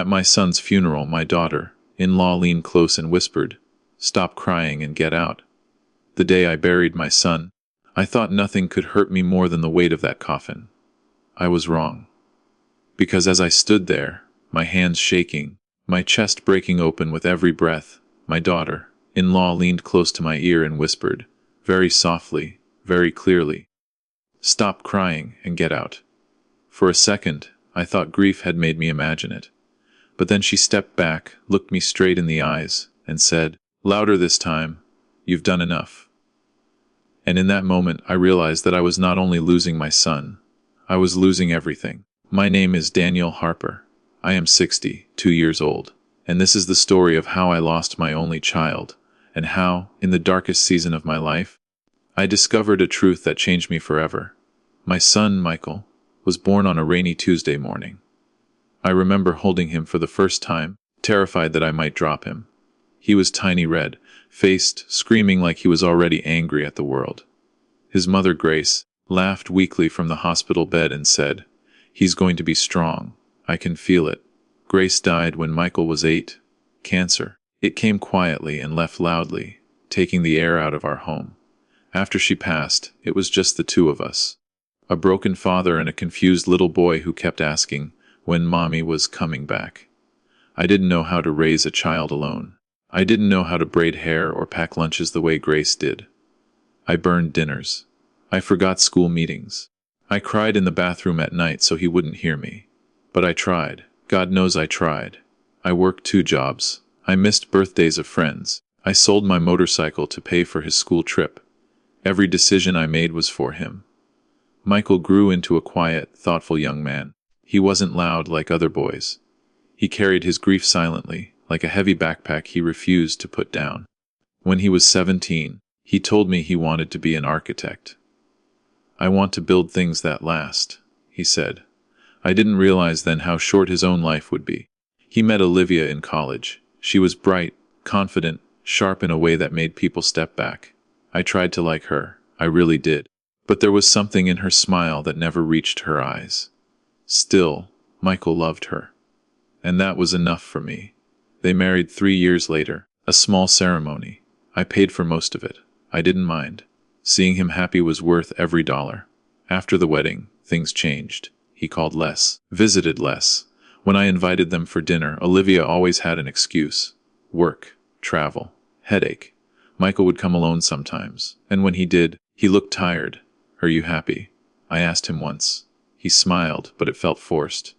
At my son's funeral, my daughter-in-law leaned close and whispered, "Stop crying and get out." The day I buried my son, I thought nothing could hurt me more than the weight of that coffin. I was wrong. Because as I stood there, my hands shaking, my chest breaking open with every breath, my daughter-in-law leaned close to my ear and whispered, very softly, very clearly, "Stop crying and get out." For a second, I thought grief had made me imagine it. But then she stepped back, looked me straight in the eyes, and said, louder this time, "You've done enough." And in that moment, I realized that I was not only losing my son, I was losing everything. My name is Daniel Harper. I am 62 years old, and this is the story of how I lost my only child, and how, in the darkest season of my life, I discovered a truth that changed me forever. My son, Michael, was born on a rainy Tuesday morning. I remember holding him for the first time, terrified that I might drop him. He was tiny, red-faced, screaming like he was already angry at the world. His mother, Grace, laughed weakly from the hospital bed and said, "He's going to be strong. I can feel it." Grace died when Michael was 8. Cancer. It came quietly and left loudly, taking the air out of our home. After she passed, it was just the two of us. A broken father and a confused little boy who kept asking when Mommy was coming back. I didn't know how to raise a child alone. I didn't know how to braid hair or pack lunches the way Grace did. I burned dinners. I forgot school meetings. I cried in the bathroom at night so he wouldn't hear me. But I tried. God knows I tried. I worked 2 jobs. I missed birthdays of friends. I sold my motorcycle to pay for his school trip. Every decision I made was for him. Michael grew into a quiet, thoughtful young man. He wasn't loud like other boys. He carried his grief silently, like a heavy backpack he refused to put down. When he was 17, he told me he wanted to be an architect. "I want to build things that last," he said. I didn't realize then how short his own life would be. He met Olivia in college. She was bright, confident, sharp in a way that made people step back. I tried to like her. I really did. But there was something in her smile that never reached her eyes. Still, Michael loved her. And that was enough for me. They married 3 years later, a small ceremony. I paid for most of it. I didn't mind. Seeing him happy was worth every dollar. After the wedding, things changed. He called less, visited less. When I invited them for dinner, Olivia always had an excuse. Work, travel, headache. Michael would come alone sometimes, and when he did, he looked tired. "Are you happy?" I asked him once. He smiled, but it felt forced.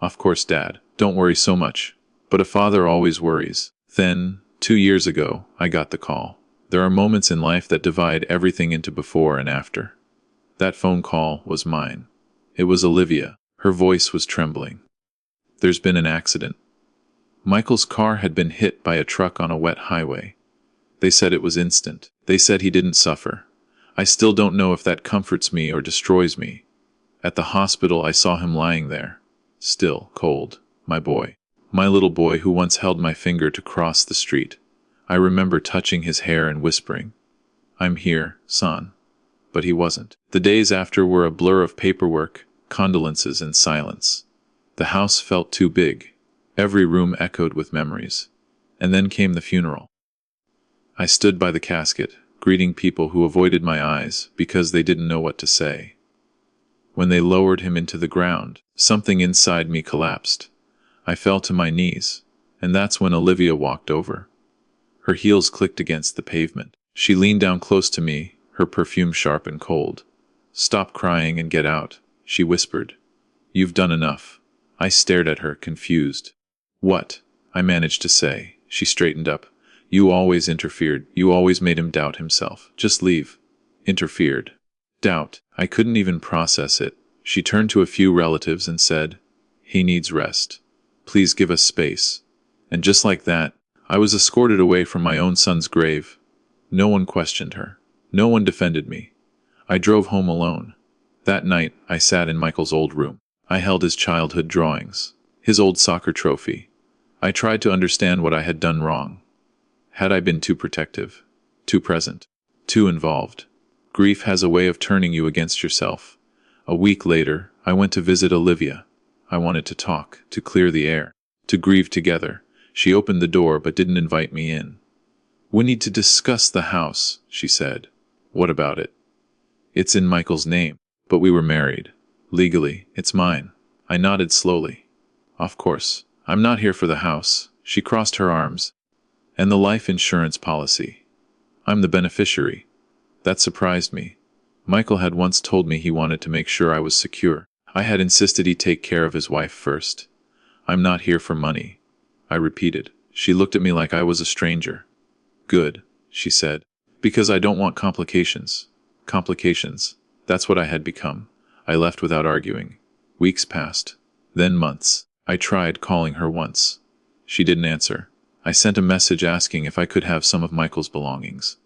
"Of course, Dad. Don't worry so much." But a father always worries. Then, 2 years ago, I got the call. There are moments in life that divide everything into before and after. That phone call was mine. It was Olivia. Her voice was trembling. "There's been an accident." Michael's car had been hit by a truck on a wet highway. They said it was instant. They said he didn't suffer. I still don't know if that comforts me or destroys me. At the hospital, I saw him lying there. Still, cold. My boy. My little boy who once held my finger to cross the street. I remember touching his hair and whispering, "I'm here, son." But he wasn't. The days after were a blur of paperwork, condolences, and silence. The house felt too big. Every room echoed with memories. And then came the funeral. I stood by the casket, greeting people who avoided my eyes because they didn't know what to say. When they lowered him into the ground, something inside me collapsed. I fell to my knees, and that's when Olivia walked over. Her heels clicked against the pavement. She leaned down close to me, her perfume sharp and cold. "Stop crying and get out," she whispered. "You've done enough." I stared at her, confused. "What?" I managed to say. She straightened up. "You always interfered. You always made him doubt himself. Just leave." Interfered. Doubt. I couldn't even process it. She turned to a few relatives and said, "He needs rest. Please give us space." And just like that, I was escorted away from my own son's grave. No one questioned her. No one defended me. I drove home alone. That night, I sat in Michael's old room. I held his childhood drawings, his old soccer trophy. I tried to understand what I had done wrong. Had I been too protective, too present, too involved? Grief has a way of turning you against yourself. A week later, I went to visit Olivia. I wanted to talk, to clear the air, to grieve together. She opened the door but didn't invite me in. "We need to discuss the house," she said. "What about it?" "It's in Michael's name, but we were married. Legally, it's mine." I nodded slowly. "Of course, I'm not here for the house." She crossed her arms. "And the life insurance policy. I'm the beneficiary." That surprised me. Michael had once told me he wanted to make sure I was secure. I had insisted he take care of his wife first. "I'm not here for money," I repeated. She looked at me like I was a stranger. "Good," she said. "Because I don't want complications." Complications. That's what I had become. I left without arguing. Weeks passed. Then months. I tried calling her once. She didn't answer. I sent a message asking if I could have some of Michael's belongings.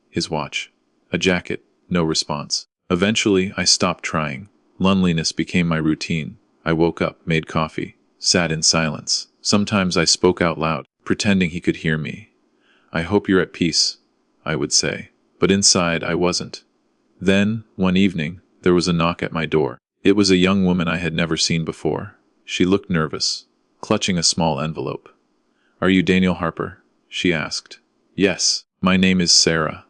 His watch. A jacket. No response. Eventually, I stopped trying. Loneliness became my routine. I woke up, made coffee, sat in silence. Sometimes I spoke out loud, pretending he could hear me. "I hope you're at peace," I would say. But inside, I wasn't. Then, one evening, there was a knock at my door. It was a young woman I had never seen before. She looked nervous, clutching a small envelope. "Are you Daniel Harper?" she asked. "Yes, my name is Sarah.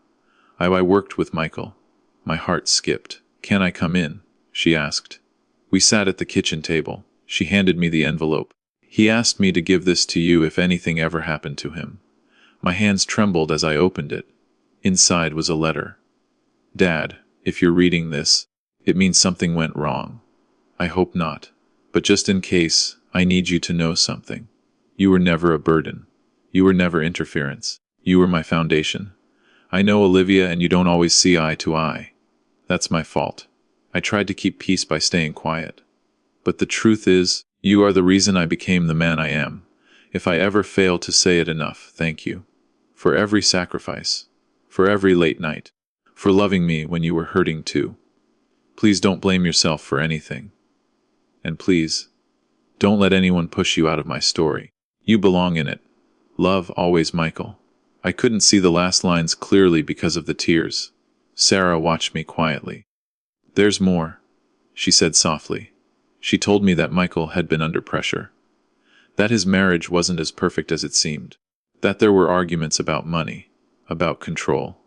I worked with Michael." My heart skipped. "Can I come in?" she asked. We sat at the kitchen table. She handed me the envelope. "He asked me to give this to you if anything ever happened to him." My hands trembled as I opened it. Inside was a letter. "Dad, if you're reading this, it means something went wrong. I hope not. But just in case, I need you to know something. You were never a burden. You were never interference. You were my foundation. I know, Olivia, and you don't always see eye to eye. That's my fault. I tried to keep peace by staying quiet. But the truth is, you are the reason I became the man I am. If I ever fail to say it enough, thank you. For every sacrifice. For every late night. For loving me when you were hurting too. Please don't blame yourself for anything. And please, don't let anyone push you out of my story. You belong in it. Love, always, Michael." I couldn't see the last lines clearly because of the tears. Sarah watched me quietly. "There's more," she said softly. She told me that Michael had been under pressure. That his marriage wasn't as perfect as it seemed. That there were arguments about money, about control.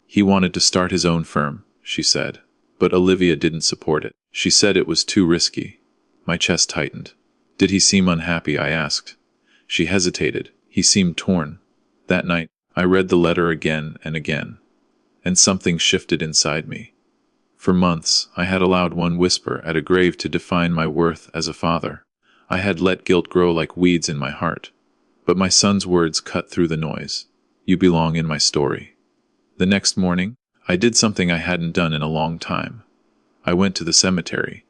He wanted to start his own firm, she said. But Olivia didn't support it. She said it was too risky. My chest tightened. "Did he seem unhappy?" I asked. She hesitated. "He seemed torn." That night, I read the letter again and again. And something shifted inside me. For months, I had allowed one whisper at a grave to define my worth as a father. I had let guilt grow like weeds in my heart. But my son's words cut through the noise. "You belong in my story." The next morning, I did something I hadn't done in a long time. I went to the cemetery.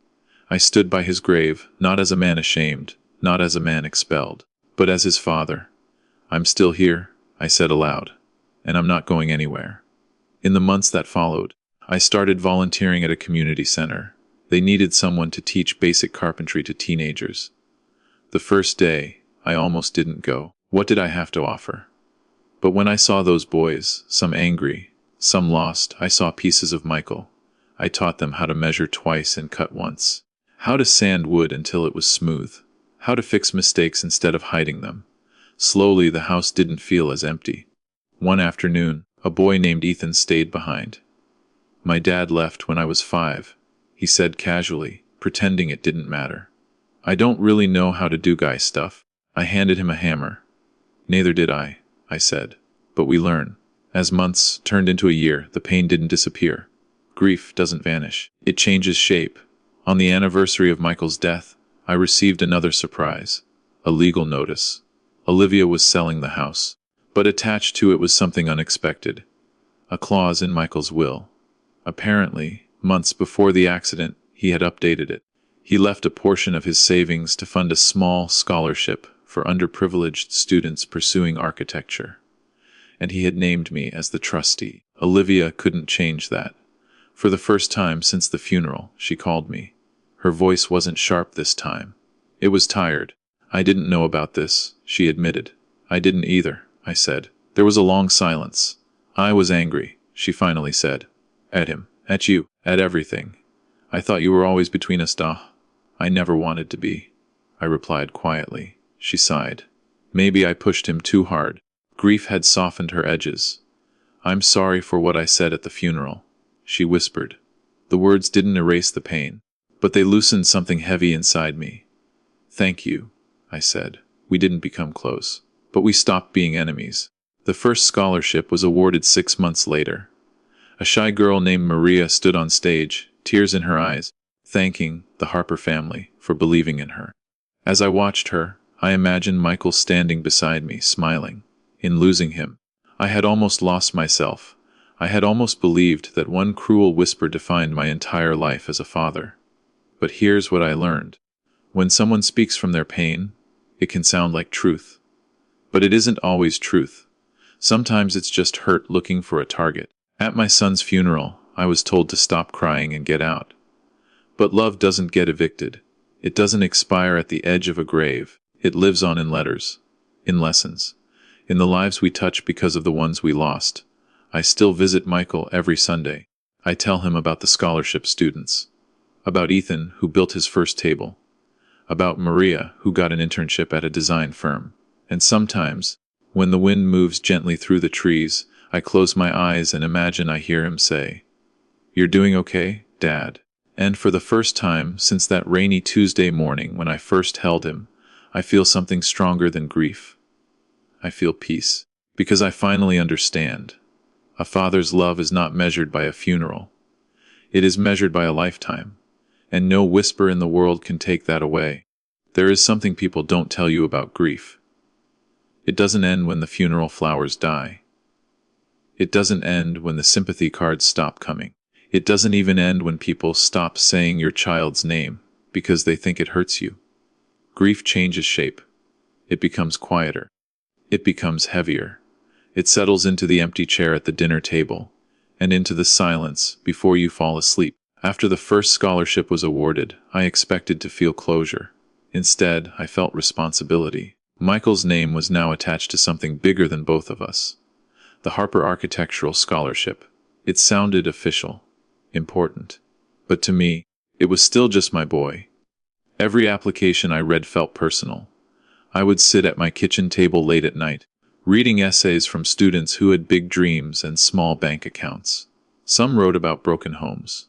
I stood by his grave, not as a man ashamed, not as a man expelled, but as his father. "I'm still here," I said aloud, "and I'm not going anywhere." In the months that followed, I started volunteering at a community center. They needed someone to teach basic carpentry to teenagers. The first day, I almost didn't go. What did I have to offer? But when I saw those boys, some angry, some lost, I saw pieces of Michael. I taught them how to measure twice and cut once. How to sand wood until it was smooth. How to fix mistakes instead of hiding them. Slowly, the house didn't feel as empty. One afternoon, a boy named Ethan stayed behind. "My dad left when I was 5, he said casually, pretending it didn't matter. "I don't really know how to do guy stuff." I handed him a hammer. "Neither did I said. "But we learn." As months turned into a year, the pain didn't disappear. Grief doesn't vanish. It changes shape. On the anniversary of Michael's death, I received another surprise. A legal notice. Olivia was selling the house. But attached to it was something unexpected. A clause in Michael's will. Apparently, months before the accident, he had updated it. He left a portion of his savings to fund a small scholarship for underprivileged students pursuing architecture. And he had named me as the trustee. Olivia couldn't change that. For the first time since the funeral, she called me. Her voice wasn't sharp this time. It was tired. "I didn't know about this," she admitted. "I didn't either," I said. There was a long silence. "I was angry," she finally said. "At him, at you, at everything. I thought you were always between us, Da." "I never wanted to be," I replied quietly. she sighed. Maybe I pushed him too hard. Grief had softened her edges. I'm sorry for what I said at the funeral, she whispered. The words didn't erase the pain, but they loosened something heavy inside me. Thank you, I said. We didn't become close, but we stopped being enemies. The first scholarship was awarded 6 months later. A shy girl named Maria stood on stage, tears in her eyes, thanking the Harper family for believing in her. As I watched her, I imagined Michael standing beside me, smiling. In losing him, I had almost lost myself. I had almost believed that one cruel whisper defined my entire life as a father. But here's what I learned. When someone speaks from their pain, it can sound like truth. But it isn't always truth. Sometimes it's just hurt looking for a target. At my son's funeral, I was told to stop crying and get out. But love doesn't get evicted. It doesn't expire at the edge of a grave. It lives on in letters, in lessons, in the lives we touch because of the ones we lost. I still visit Michael every Sunday. I tell him about the scholarship students, about Ethan, who built his first table, about Maria, who got an internship at a design firm. And sometimes, when the wind moves gently through the trees, I close my eyes and imagine I hear him say, "You're doing okay, Dad?" And for the first time since that rainy Tuesday morning when I first held him, I feel something stronger than grief. I feel peace, because I finally understand. A father's love is not measured by a funeral. It is measured by a lifetime, and no whisper in the world can take that away. There is something people don't tell you about grief. It doesn't end when the funeral flowers die. It doesn't end when the sympathy cards stop coming. It doesn't even end when people stop saying your child's name because they think it hurts you. Grief changes shape. It becomes quieter. It becomes heavier. It settles into the empty chair at the dinner table, and into the silence before you fall asleep. After the first scholarship was awarded, I expected to feel closure. Instead, I felt responsibility. Michael's name was now attached to something bigger than both of us. The Harper Architectural Scholarship. It sounded official, important. But to me, it was still just my boy. Every application I read felt personal. I would sit at my kitchen table late at night, reading essays from students who had big dreams and small bank accounts. Some wrote about broken homes.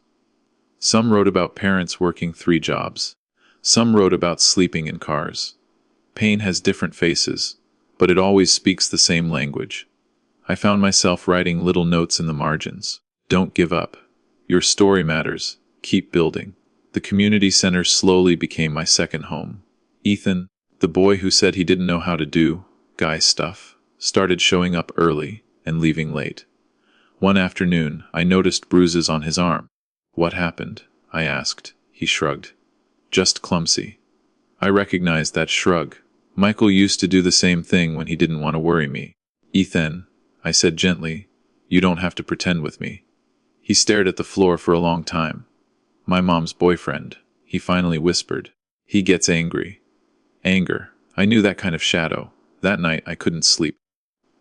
Some wrote about parents working 3 jobs. Some wrote about sleeping in cars. Pain has different faces, but it always speaks the same language. I found myself writing little notes in the margins. Don't give up. Your story matters. Keep building. The community center slowly became my second home. Ethan, the boy who said he didn't know how to do guy stuff, started showing up early and leaving late. One afternoon, I noticed bruises on his arm. What happened? I asked. He shrugged. Just clumsy. I recognized that shrug. Michael used to do the same thing when he didn't want to worry me. Ethan, I said gently, you don't have to pretend with me. He stared at the floor for a long time. My mom's boyfriend, he finally whispered. He gets angry. Anger. I knew that kind of shadow. That night I couldn't sleep.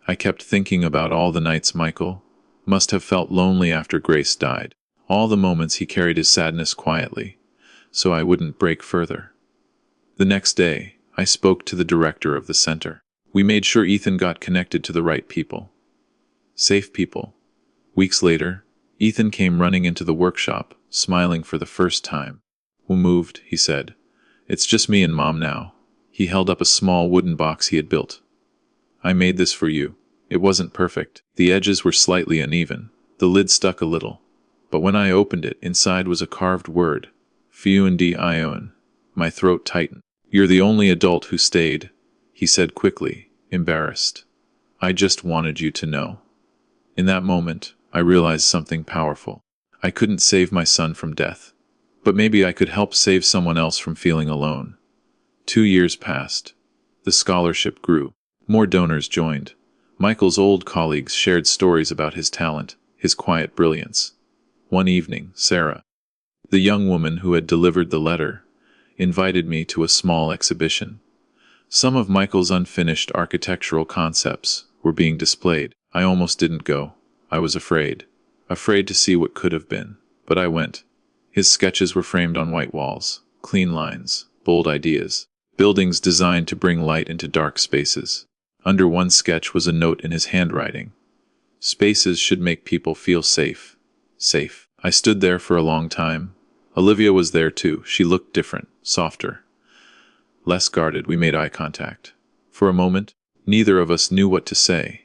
I kept thinking about all the nights Michael must have felt lonely after Grace died. All the moments he carried his sadness quietly, so I wouldn't break further. The next day, I spoke to the director of the center. We made sure Ethan got connected to the right people. Safe people. Weeks later, Ethan came running into the workshop, smiling for the first time. "We moved," he said. "It's just me and Mom now." He held up a small wooden box he had built. "I made this for you." It wasn't perfect. The edges were slightly uneven. The lid stuck a little. But when I opened it, inside was a carved word. Fundi-ion. My throat tightened. "You're the only adult who stayed," he said quickly, embarrassed. "I just wanted you to know." In that moment, I realized something powerful. I couldn't save my son from death. But maybe I could help save someone else from feeling alone. 2 years passed. The scholarship grew. More donors joined. Michael's old colleagues shared stories about his talent, his quiet brilliance. One evening, Sarah, the young woman who had delivered the letter, invited me to a small exhibition. Some of Michael's unfinished architectural concepts were being displayed. I almost didn't go. I was afraid. Afraid to see what could have been. But I went. His sketches were framed on white walls, clean lines, bold ideas. buildings designed to bring light into dark spaces. Under one sketch was a note in his handwriting. Spaces should make people feel safe. Safe. I stood there for a long time. Olivia was there too. She looked different, softer, less guarded. We made eye contact. For a moment, neither of us knew what to say.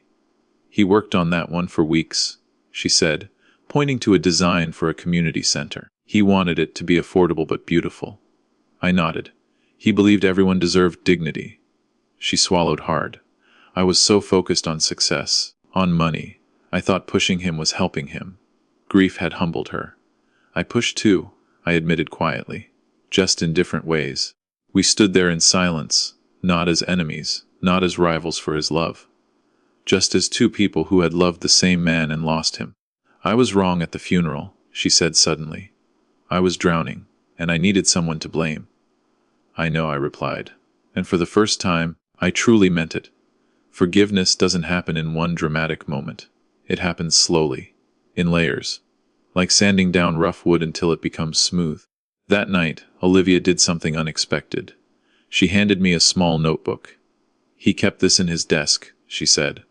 He worked on that one for weeks, she said, pointing to a design for a community center. He wanted it to be affordable but beautiful. I nodded. He believed everyone deserved dignity. She swallowed hard. I was so focused on success, on money. I thought pushing him was helping him. Grief had humbled her. I pushed too, I admitted quietly, just in different ways. We stood there in silence, not as enemies, not as rivals for his love. Just as two people who had loved the same man and lost him. I was wrong at the funeral, she said suddenly. I was drowning, and I needed someone to blame. I know, I replied. And for the first time, I truly meant it. Forgiveness doesn't happen in one dramatic moment. It happens slowly, in layers, like sanding down rough wood until it becomes smooth. That night, Olivia did something unexpected. She handed me a small notebook. He kept this in his desk, she said.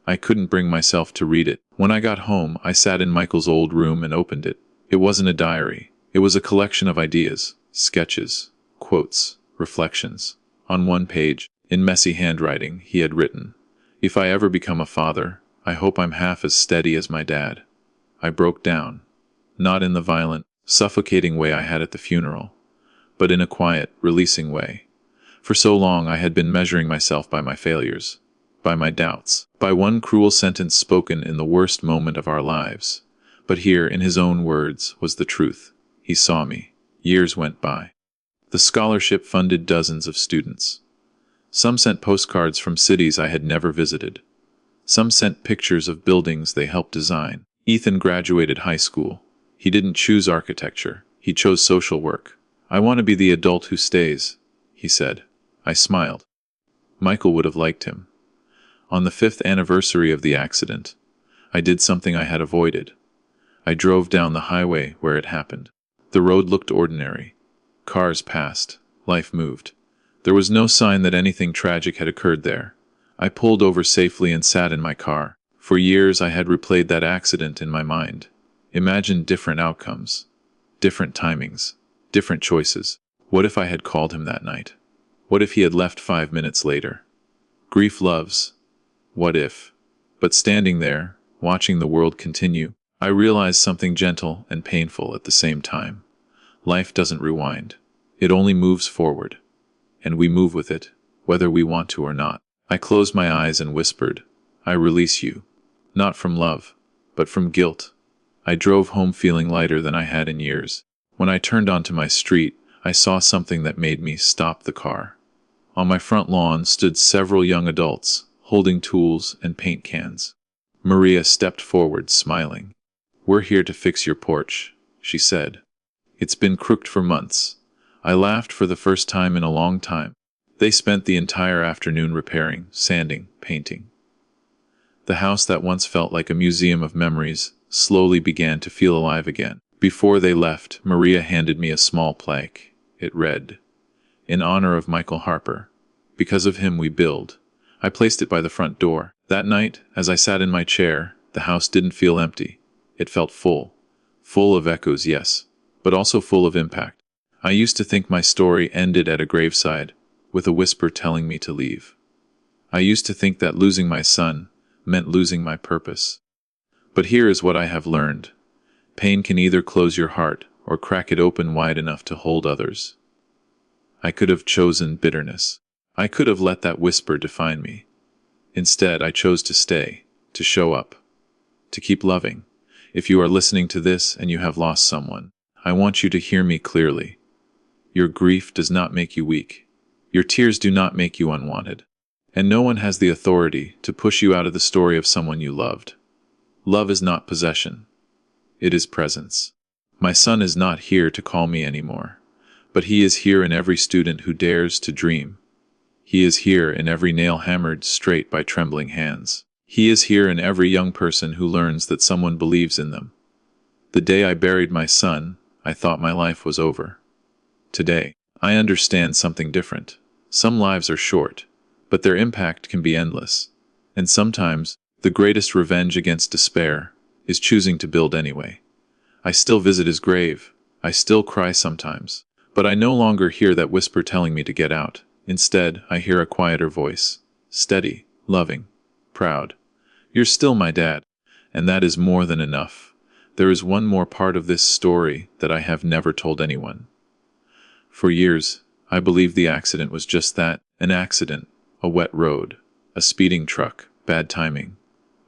I couldn't bring myself to read it. When I got home, I sat in Michael's old room and opened it. It wasn't a diary. It was a collection of ideas, sketches, quotes, reflections. On one page, in messy handwriting, he had written, "If I ever become a father, I hope I'm half as steady as my dad." I broke down. Not in the violent, suffocating way I had at the funeral, but in a quiet, releasing way. For so long I had been measuring myself by my failures, by my doubts, by one cruel sentence spoken in the worst moment of our lives. But here, in his own words, was the truth. He saw me. Years went by. The scholarship funded dozens of students. Some sent postcards from cities I had never visited. Some sent pictures of buildings they helped design. Ethan graduated high school. He didn't choose architecture. He chose social work. "I want to be the adult who stays," he said. I smiled. Michael would have liked him. On the 5th anniversary of the accident, I did something I had avoided. I drove down the highway where it happened. The road looked ordinary. Cars passed. Life moved. There was no sign that anything tragic had occurred there. I pulled over safely and sat in my car. For years I had replayed that accident in my mind. Imagined different outcomes, different timings, different choices. What if I had called him that night? What if he had left 5 minutes later? Grief loves. What if? But standing there, watching the world continue, I realized something gentle and painful at the same time. Life doesn't rewind. It only moves forward. And we move with it, whether we want to or not. I closed my eyes and whispered, "I release you." Not from love, but from guilt. I drove home feeling lighter than I had in years. When I turned onto my street, I saw something that made me stop the car. On my front lawn stood several young adults, holding tools and paint cans. Maria stepped forward, smiling. "We're here to fix your porch," she said. "It's been crooked for months." I laughed for the first time in a long time. They spent the entire afternoon repairing, sanding, painting. The house that once felt like a museum of memories slowly began to feel alive again. Before they left, Maria handed me a small plaque. It read, "In honor of Michael Harper. Because of him we build." I placed it by the front door. That night, as I sat in my chair, the house didn't feel empty. It felt full. Full of echoes, yes, but also full of impact. I used to think my story ended at a graveside, with a whisper telling me to leave. I used to think that losing my son meant losing my purpose. But here is what I have learned. Pain can either close your heart or crack it open wide enough to hold others. I could have chosen bitterness. I could have let that whisper define me. Instead, I chose to stay, to show up, to keep loving. If you are listening to this and you have lost someone, I want you to hear me clearly. Your grief does not make you weak. Your tears do not make you unwanted. And no one has the authority to push you out of the story of someone you loved. Love is not possession. It is presence. My son is not here to call me anymore, but he is here in every student who dares to dream. He is here in every nail hammered straight by trembling hands. He is here in every young person who learns that someone believes in them. The day I buried my son, I thought my life was over. Today, I understand something different, Some lives are short, but their impact can be endless. And sometimes, the greatest revenge against despair is choosing to build anyway. I still visit his grave. I still cry sometimes. But I no longer hear that whisper telling me to get out. Instead, I hear a quieter voice. Steady, loving, proud. You're still my dad, and that is more than enough. There is one more part of this story that I have never told anyone. For years, I believed the accident was just that, an accident, a wet road, a speeding truck, bad timing.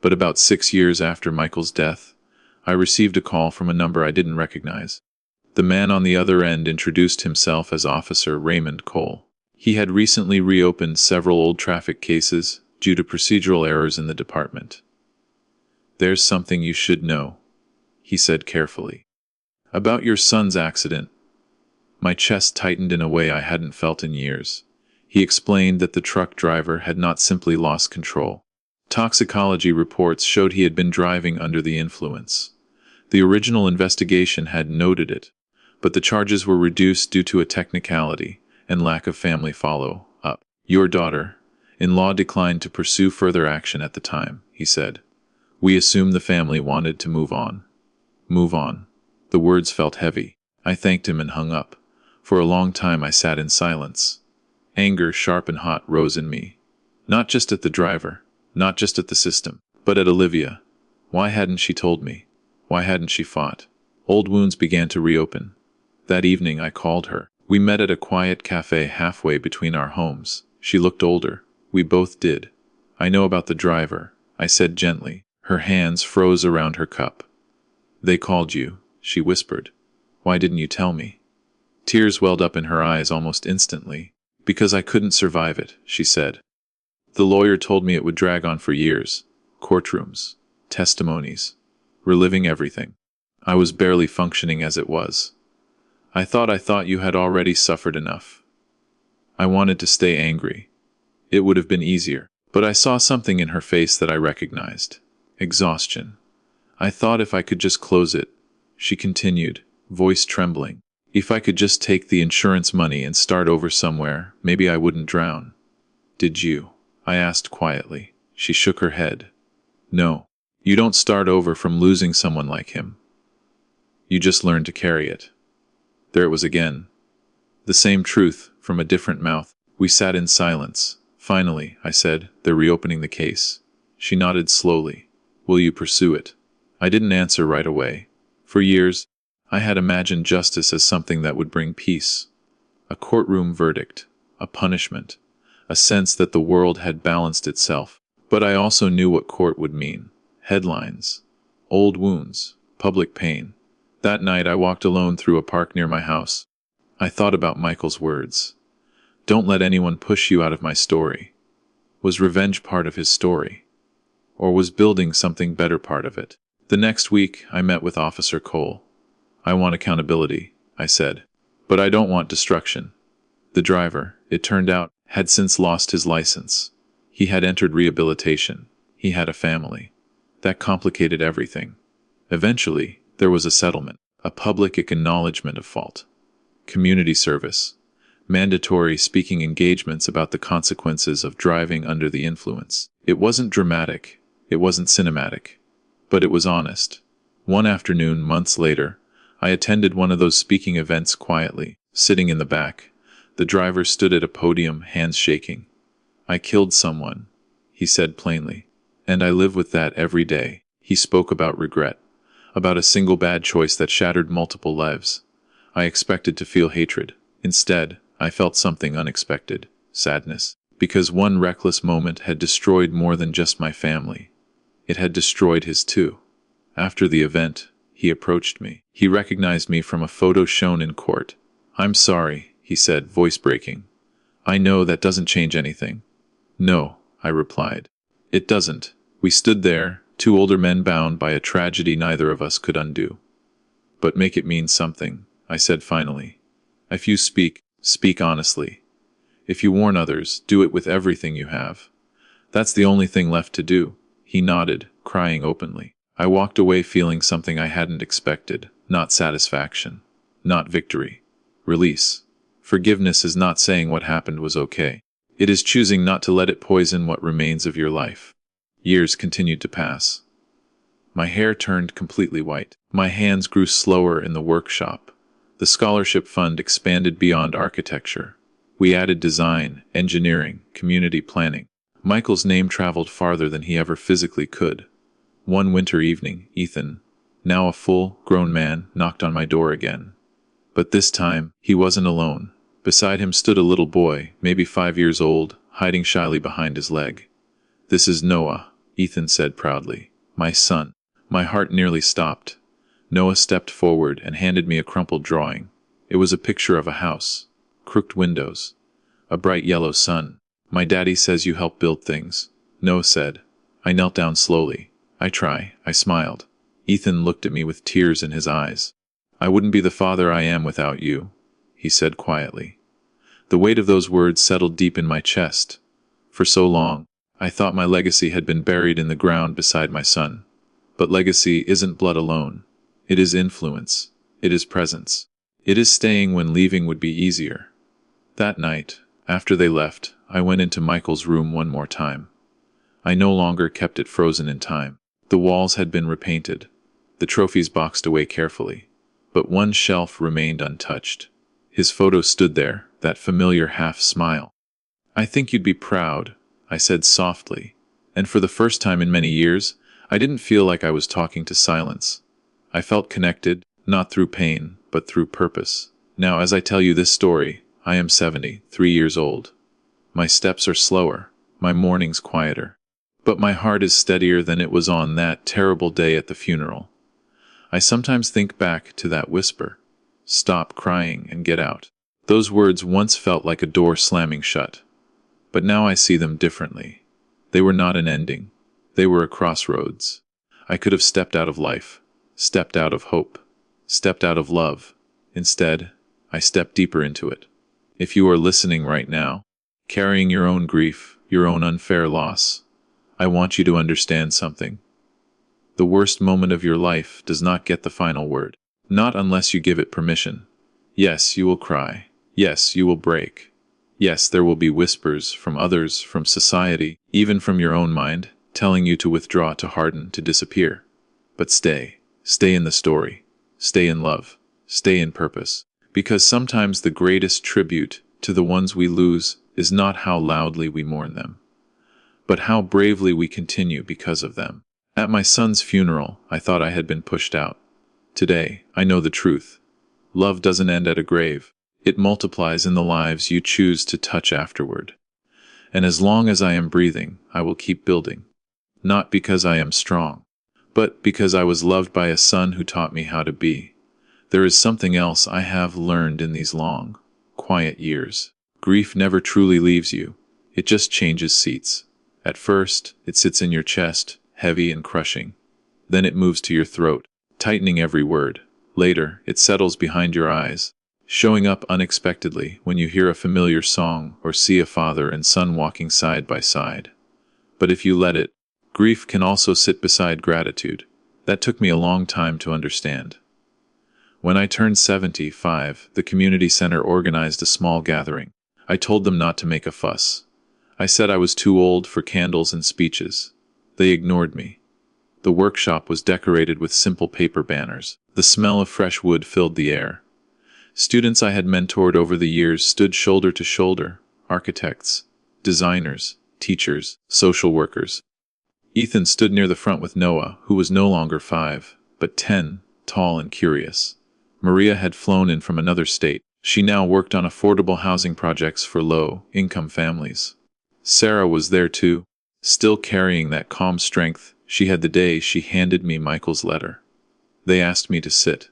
But about 6 years after Michael's death, I received a call from a number I didn't recognize. The man on the other end introduced himself as Officer Raymond Cole. He had recently reopened several old traffic cases due to procedural errors in the department. "There's something you should know," he said carefully. "About your son's accident." My chest tightened in a way I hadn't felt in years. He explained that the truck driver had not simply lost control. Toxicology reports showed he had been driving under the influence. The original investigation had noted it, but the charges were reduced due to a technicality and lack of family follow-up. "Your daughter-in-law declined to pursue further action at the time," he said. "We assumed the family wanted to move on." Move on. The words felt heavy. I thanked him and hung up. For a long time I sat in silence. Anger, sharp and hot, rose in me. Not just at the driver, not just at the system, but at Olivia. Why hadn't she told me? Why hadn't she fought? Old wounds began to reopen. That evening I called her. We met at a quiet cafe halfway between our homes. She looked older. We both did. "I know about the driver," I said gently. Her hands froze around her cup. "They called you," she whispered. "Why didn't you tell me?" Tears welled up in her eyes almost instantly. "Because I couldn't survive it," she said. "The lawyer told me it would drag on for years. Courtrooms, testimonies, reliving everything. I was barely functioning as it was. I thought you had already suffered enough." I wanted to stay angry. It would have been easier, but I saw something in her face that I recognized. Exhaustion. "I thought if I could just close it," she continued, voice trembling. "If I could just take the insurance money and start over somewhere, maybe I wouldn't drown." "Did you?" I asked quietly. She shook her head. "No. You don't start over from losing someone like him. You just learn to carry it." There it was again. The same truth, from a different mouth. We sat in silence. "Finally," I said, "they're reopening the case." She nodded slowly. "Will you pursue it?" I didn't answer right away. For years, I had imagined justice as something that would bring peace. A courtroom verdict, a punishment, a sense that the world had balanced itself. But I also knew what court would mean. Headlines, old wounds, public pain. That night I walked alone through a park near my house. I thought about Michael's words. "Don't let anyone push you out of my story." Was revenge part of his story? Or was building something better part of it? The next week, I met with Officer Cole. "I want accountability," I said. "But I don't want destruction." The driver, it turned out, had since lost his license. He had entered rehabilitation. He had a family. That complicated everything. Eventually, there was a settlement, a public acknowledgement of fault. Community service. Mandatory speaking engagements about the consequences of driving under the influence. It wasn't dramatic. It wasn't cinematic. But it was honest. One afternoon, months later, I attended one of those speaking events quietly, sitting in the back. The driver stood at a podium, hands shaking. "I killed someone," he said plainly. "And I live with that every day." He spoke about regret, about a single bad choice that shattered multiple lives. I expected to feel hatred. Instead, I felt something unexpected, sadness, because one reckless moment had destroyed more than just my family. It had destroyed his too. After the event, he approached me. He recognized me from a photo shown in court. "I'm sorry," he said, voice breaking. "I know that doesn't change anything." "No," I replied. "It doesn't." We stood there, two older men bound by a tragedy neither of us could undo. "But make it mean something," I said finally. "If you speak, speak honestly. If you warn others, do it with everything you have. That's the only thing left to do." He nodded, crying openly. I walked away feeling something I hadn't expected. Not satisfaction. Not victory. Release. Forgiveness is not saying what happened was okay. It is choosing not to let it poison what remains of your life. Years continued to pass. My hair turned completely white. My hands grew slower in the workshop. The scholarship fund expanded beyond architecture. We added design, engineering, community planning. Michael's name traveled farther than he ever physically could. One winter evening, Ethan, now a full-grown man, knocked on my door again. But this time, he wasn't alone. Beside him stood a little boy, maybe 5 years old, hiding shyly behind his leg. "This is Noah," Ethan said proudly. "My son." My heart nearly stopped. Noah stepped forward and handed me a crumpled drawing. It was a picture of a house. Crooked windows. A bright yellow sun. "My daddy says you help build things," Noah said. I knelt down slowly. "I try," I smiled. Ethan looked at me with tears in his eyes. "I wouldn't be the father I am without you," he said quietly. The weight of those words settled deep in my chest. For so long, I thought my legacy had been buried in the ground beside my son. But legacy isn't blood alone. It is influence. It is presence. It is staying when leaving would be easier. That night, after they left, I went into Michael's room one more time. I no longer kept it frozen in time. The walls had been repainted, the trophies boxed away carefully, but one shelf remained untouched. His photo stood there, that familiar half-smile. "I think you'd be proud," I said softly, and for the first time in many years, I didn't feel like I was talking to silence. I felt connected, not through pain, but through purpose. Now, as I tell you this story, I am 73 years old. My steps are slower, my mornings quieter, but my heart is steadier than it was on that terrible day at the funeral. I sometimes think back to that whisper, "Stop crying and get out." Those words once felt like a door slamming shut, but now I see them differently. They were not an ending. They were a crossroads. I could have stepped out of life, stepped out of hope, stepped out of love. Instead, I stepped deeper into it. If you are listening right now, carrying your own grief, your own unfair loss, I want you to understand something. The worst moment of your life does not get the final word. Not unless you give it permission. Yes, you will cry. Yes, you will break. Yes, there will be whispers from others, from society, even from your own mind, telling you to withdraw, to harden, to disappear. But stay. Stay in the story. Stay in love. Stay in purpose. Because sometimes the greatest tribute to the ones we lose is not how loudly we mourn them, but how bravely we continue because of them. At my son's funeral, I thought I had been pushed out. Today, I know the truth. Love doesn't end at a grave. It multiplies in the lives you choose to touch afterward. And as long as I am breathing, I will keep building. Not because I am strong, but because I was loved by a son who taught me how to be. There is something else I have learned in these long, quiet years. Grief never truly leaves you. It just changes seats. At first, it sits in your chest, heavy and crushing. Then it moves to your throat, tightening every word. Later, it settles behind your eyes, showing up unexpectedly when you hear a familiar song or see a father and son walking side by side. But if you let it, grief can also sit beside gratitude. That took me a long time to understand. When I turned 75, the community center organized a small gathering. I told them not to make a fuss. I said I was too old for candles and speeches. They ignored me. The workshop was decorated with simple paper banners. The smell of fresh wood filled the air. Students I had mentored over the years stood shoulder to shoulder, architects, designers, teachers, social workers. Ethan stood near the front with Noah, who was no longer 5, but 10, tall and curious. Maria had flown in from another state. She now worked on affordable housing projects for low-income families. Sarah was there too, still carrying that calm strength she had the day she handed me Michael's letter. They asked me to sit.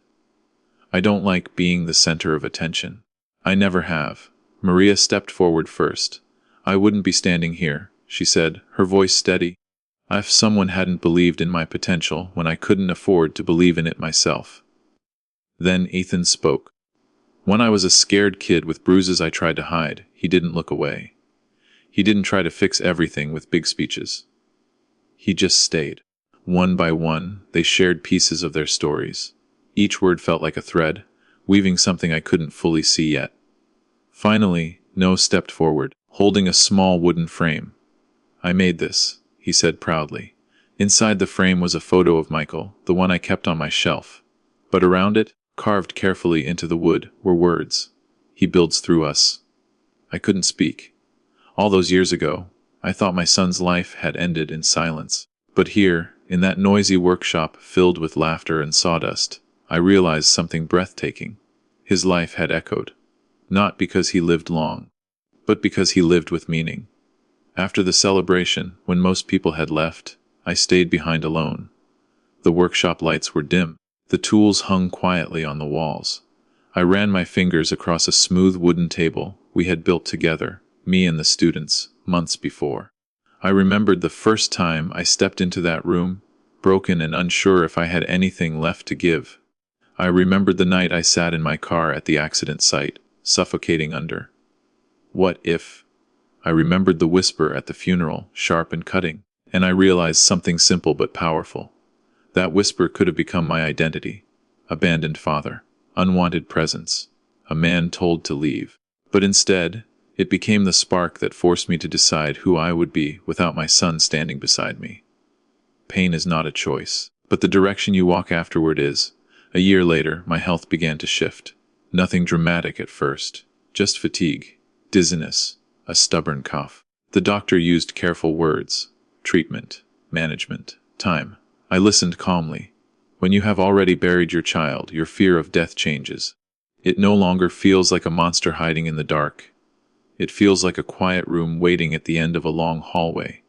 I don't like being the center of attention. I never have. Maria stepped forward first. "I wouldn't be standing here," she said, her voice steady, "if someone hadn't believed in my potential when I couldn't afford to believe in it myself." Then Ethan spoke. When I was a scared kid with bruises I tried to hide, he didn't look away. He didn't try to fix everything with big speeches. He just stayed. One by one, they shared pieces of their stories. Each word felt like a thread, weaving something I couldn't fully see yet. Finally, Noah stepped forward, holding a small wooden frame. "I made this," he said proudly. Inside the frame was a photo of Michael, the one I kept on my shelf. But around it, carved carefully into the wood, were words. "He builds through us." I couldn't speak. All those years ago, I thought my son's life had ended in silence. But here, in that noisy workshop filled with laughter and sawdust, I realized something breathtaking. His life had echoed. Not because he lived long, but because he lived with meaning. After the celebration, when most people had left, I stayed behind alone. The workshop lights were dim. The tools hung quietly on the walls. I ran my fingers across a smooth wooden table we had built together, me and the students, months before. I remembered the first time I stepped into that room, broken and unsure if I had anything left to give. I remembered the night I sat in my car at the accident site, suffocating under. What if? I remembered the whisper at the funeral, sharp and cutting, and I realized something simple but powerful. That whisper could have become my identity. Abandoned father, unwanted presence, a man told to leave. But instead, it became the spark that forced me to decide who I would be without my son standing beside me. Pain is not a choice, but the direction you walk afterward is. A year later, my health began to shift. Nothing dramatic at first, just fatigue, dizziness, a stubborn cough. The doctor used careful words: treatment, management, time. I listened calmly. When you have already buried your child, your fear of death changes. It no longer feels like a monster hiding in the dark. It feels like a quiet room waiting at the end of a long hallway.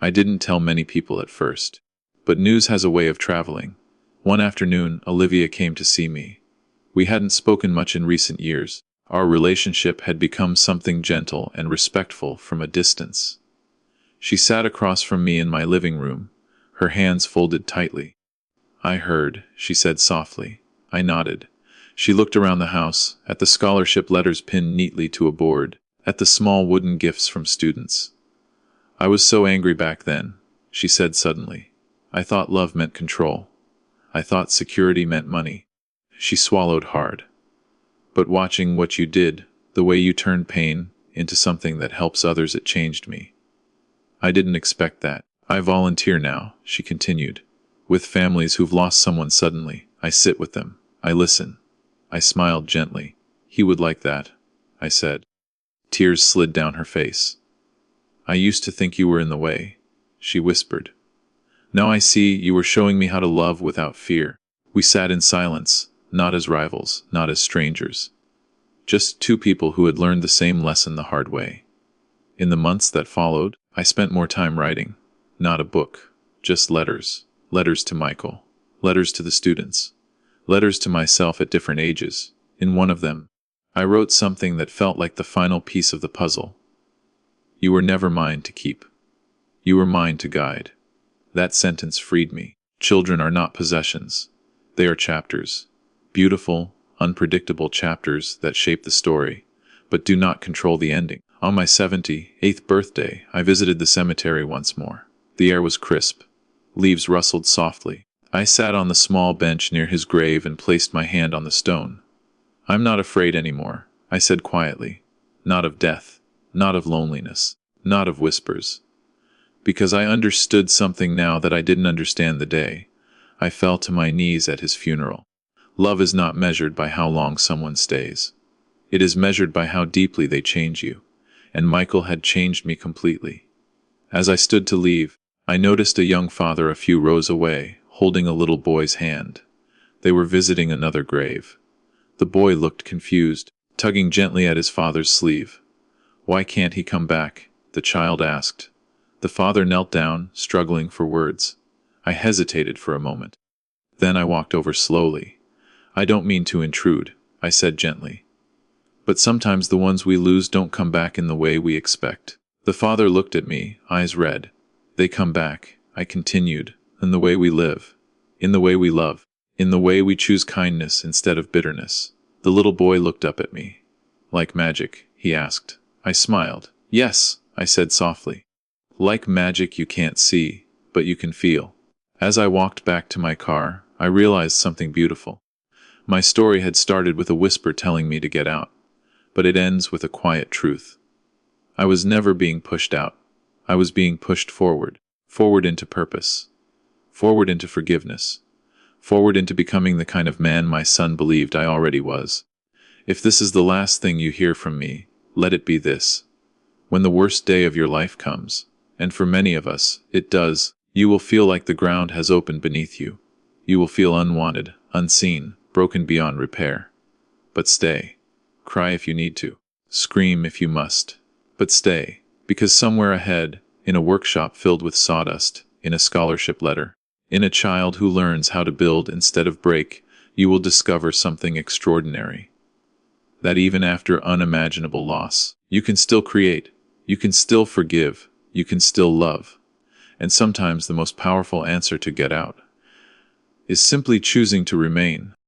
I didn't tell many people at first, but news has a way of traveling. One afternoon, Olivia came to see me. We hadn't spoken much in recent years. Our relationship had become something gentle and respectful from a distance. She sat across from me in my living room, her hands folded tightly. "I heard," she said softly. I nodded. She looked around the house, at the scholarship letters pinned neatly to a board, at the small wooden gifts from students. "I was so angry back then," she said suddenly. "I thought love meant control. I thought security meant money." She swallowed hard. "But watching what you did, the way you turned pain into something that helps others, it changed me. I didn't expect that. I volunteer now," she continued, "with families who've lost someone suddenly. I sit with them. I listen." I smiled gently. "He would like that," I said. Tears slid down her face. "I used to think you were in the way," she whispered. "Now I see you were showing me how to love without fear." We sat in silence, not as rivals, not as strangers. Just two people who had learned the same lesson the hard way. In the months that followed, I spent more time writing. Not a book, just letters. Letters to Michael. Letters to the students. Letters to myself at different ages. In one of them, I wrote something that felt like the final piece of the puzzle. "You were never mine to keep. You were mine to guide." That sentence freed me. Children are not possessions. They are chapters. Beautiful, unpredictable chapters that shape the story, but do not control the ending. On my 78th birthday, I visited the cemetery once more. The air was crisp. Leaves rustled softly. I sat on the small bench near his grave and placed my hand on the stone. "I'm not afraid anymore," I said quietly. "Not of death, not of loneliness, not of whispers." Because I understood something now that I didn't understand the day I fell to my knees at his funeral. Love is not measured by how long someone stays. It is measured by how deeply they change you. And Michael had changed me completely. As I stood to leave, I noticed a young father a few rows away, holding a little boy's hand. They were visiting another grave. The boy looked confused, tugging gently at his father's sleeve. "Why can't he come back?" the child asked. The father knelt down, struggling for words. I hesitated for a moment. Then I walked over slowly. "I don't mean to intrude," I said gently. "But sometimes the ones we lose don't come back in the way we expect." The father looked at me, eyes red. "They come back," I continued, "in the way we live, in the way we love, in the way we choose kindness instead of bitterness." The little boy looked up at me. "Like magic?" he asked. I smiled. "Yes," I said softly. "Like magic you can't see, but you can feel." As I walked back to my car, I realized something beautiful. My story had started with a whisper telling me to get out. but it ends with a quiet truth. I was never being pushed out. I was being pushed forward, forward into purpose, forward into forgiveness, forward into becoming the kind of man my son believed I already was. If this is the last thing you hear from me, let it be this. When the worst day of your life comes, and for many of us, it does, you will feel like the ground has opened beneath you. You will feel unwanted, unseen, broken beyond repair. But stay. Cry if you need to. Scream if you must. But stay, because somewhere ahead, in a workshop filled with sawdust, in a scholarship letter, in a child who learns how to build instead of break, you will discover something extraordinary. That even after unimaginable loss, you can still create, you can still forgive, you can still love. And sometimes the most powerful answer to get out is simply choosing to remain.